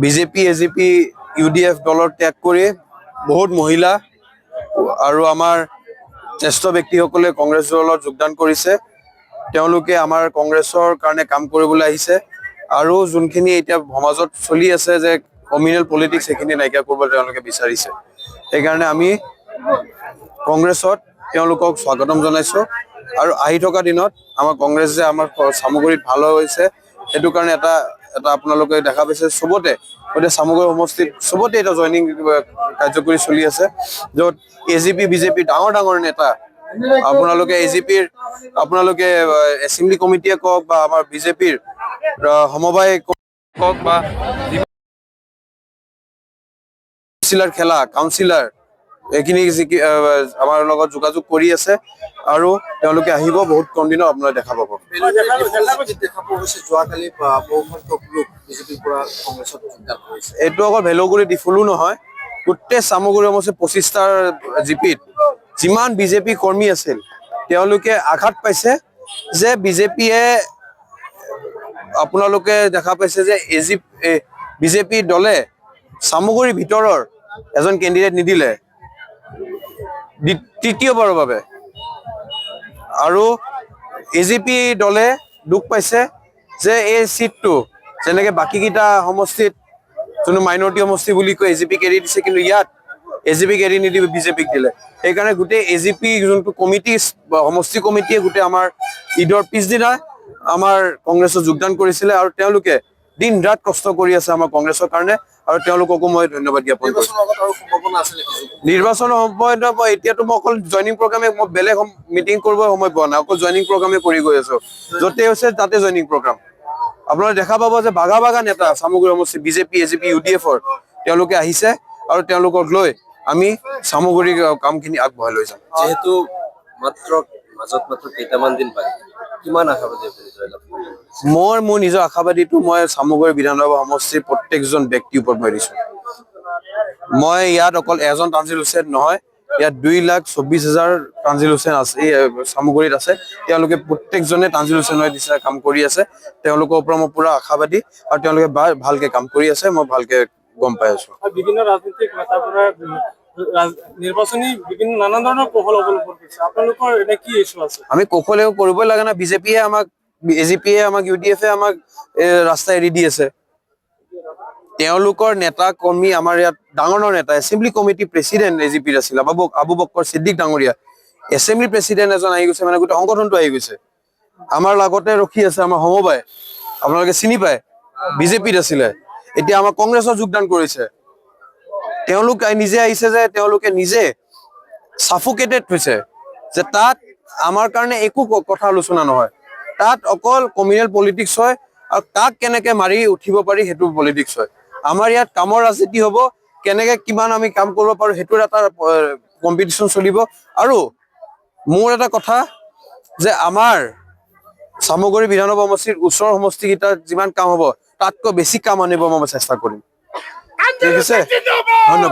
BJP AGP UDF দলৰ ত্যাগ কৰি বহুত মহিলা আৰু আমাৰ জ্যেষ্ঠ ব্যক্তিসকলে কংগ্ৰেছ দলত যোগদান কৰিছে। তেওঁলোকে আমাৰ কংগ্ৰেছৰ কাৰণে কাম কৰিবলৈ আহিছে আৰু যোনখিনি এতিয়া সমাজত চলি আছে যে কমিউনেল পলিটিক্স সেইখিনি নাইকিয়া কৰিবলৈ তেওঁলোকে বিচাৰিছে। সেইকাৰণে আমি কংগ্ৰেছত তেওঁলোকক স্বাগতম জনাইছো আৰু আহি থকা দিনত আমাৰ কংগ্ৰেছ যে আমাৰ সামগ্ৰীত ভাল হৈছে সেইটো কাৰণে এটা আপোনালোকে দেখা পাইছে চবতে গোটেই সামগ্ৰী সমষ্টিত চবতে এটা জইনিং কাৰ্যকৰী চলি আছে, য'ত এজিপি বিজেপি ডাঙৰ ডাঙৰ নেতা আপোনালোকে এজিপিৰ আপোনালোকে এছেম্বলি কমিটিয়ে কওক বা আমাৰ বিজেপিৰ সমবায় কওক বা খেলা কাউন্সিলাৰ এইখিনি আমাৰ লগত যোগাযোগ কৰি আছে আৰু তেওঁলোকে আহিব বহুত কম দিনত আপোনালোকে দেখা পাব। এইটো অকল ভেলগুৰি ডিফুলো নহয়, গোটেই চামগুৰি সমষ্টিৰ 25টাৰ জিপিত যিমান বিজেপি কৰ্মী আছিল তেওঁলোকে আঘাত পাইছে যে বিজেপিয়ে আপোনালোকে দেখা পাইছে যে বিজেপি দলে চামগুৰিৰ ভিতৰৰ এজন কেণ্ডিডেট নিদিলে তৃতীয়বাৰৰ বাবে, আৰু এজিপি দলে দুখ পাইছে যে এই সিটটো যেনেকে বাকীকেইটা সমষ্টিত যোনটো মাইনৰিটি সমষ্টি বুলি কয় এজিপিক এৰি দিছে, কিন্তু ইয়াত এজিপিক এৰি নিদি বিজেপিক দিলে। সেইকাৰণে গোটেই এজিপি যোনটো কমিটি সমষ্টি কমিটিয়ে গোটেই আমাৰ ঈদৰ পিছদিনা আমাৰ কংগ্ৰেছত যোগদান কৰিছিলে আৰু তেওঁলোকে দিন ৰাত কষ্ট কৰি আছে আমাৰ কংগ্ৰেছৰ কাৰণে আৰু তেওঁলোককো মই ধন্যবাদ জ্ঞাপন কৰিছো। নিৰ্বাচনৰ সময়ত এতিয়াতো মই অকল জইনিং প্ৰগ্ৰামে মই বেলেগ মিটিং কৰিব সময় পোৱা নাই, অকল জইনিং প্ৰগ্ৰামে কৰি গৈ আছো, য'তে হৈছে তাতে জইনিং প্ৰগ্ৰাম। আপোনালোকে দেখা পাব যে বাগা বাগা নেতা চামগুৰি সমষ্টি বিজেপি এজিপি ইউডিএফৰ তেওঁলোকে আহিছে আৰু তেওঁলোকক লৈ আমি চামগুৰি কামখিনি আগবঢ়াই লৈ যাম। যেহেতু মাত্ৰ কেইটামান দিন পাই কিমান আশাবাদী মোৰ নিজৰ আশাবাদীটো মই চামগুৰি বিধানসভা সমষ্টিৰ প্ৰত্যেকজন ব্যক্তিৰ ওপৰত মই দিছো। মই ইয়াত অকল এজন তানজিল হুছেইন নহয়, ইয়াত 2,24,000 তানজিল হুছেইন আছে চামগুৰিত আছে। তেওঁলোকে প্ৰত্যেকজনে তানজিল হুছেইনৰ দিশা কাম কৰি আছে, তেওঁলোকৰ ওপৰত মই পুৰা আশাবাদী আৰু তেওঁলোকে ভালকে কাম কৰি আছে, মই ভালকে গম পাই আছো। বিভিন্ন ৰাজনৈতিক নেতাৰ পৰা নিৰ্বাচনী বিভিন্ন নানান ধৰণৰ কৌশল অৱলম্বন কৰিছে, আপোনালোকৰ এনে কি ইছ্যু আছে? আমি কৌশল কৰিবই লাগে না, বিজেপিয়ে আমাক এজিপিয়ে আমাক ইউডিএফে আমাক ৰাস্তা এৰি দি আছে। তেওঁলোকৰ নেতা কৰ্মী আমাৰ ইয়াত ডাঙৰ ডাঙৰ নেতা এছেম্বলি কমিটি প্ৰেচিডেণ্ট এজিপিৰ আছিল আবু বক্কৰ ছিদ্দিক ডাঙৰীয়া, এছেম্বলি প্ৰেচিডেণ্ট এজন আহি গৈছে, মানে গোটেই সংগঠনটো আহি গৈছে। আমাৰ লগতে ৰখি আছে আমাৰ সমবায়, আপোনালোকে চিনি পায় বিজেপিত আছিলে, এতিয়া আমাৰ কংগ্ৰেছত যোগদান কৰিছে। তেওঁলোক নিজে আহিছে যে তেওঁলোকে নিজে সাফোকেটেড হৈছে যে তাত আমাৰ কাৰণে একো কথা আলোচনা নহয়, তাত অকল কমিউনেল পলিটিক্স হয় আৰু তাক কেনেকে মাৰি উঠিব পাৰি সেইটো পলিটিক্স হয়। আমাৰ ইয়াত কামৰ ৰাজনীতি হ'ব, কেনেকে কিমান আমি কাম কৰিব পাৰো সেইটোৰ এটা কম্পিটিশ্যন চলিব। আৰু মোৰ এটা কথা যে আমাৰ চামগুৰি বিধানসভা সমষ্টিৰ ওচৰৰ সমষ্টিকেইটাত যিমান কাম হ'ব তাতকৈ বেছি কাম আনিব মই চেষ্টা কৰিম। ঠিক আছে, ধন্যবাদ।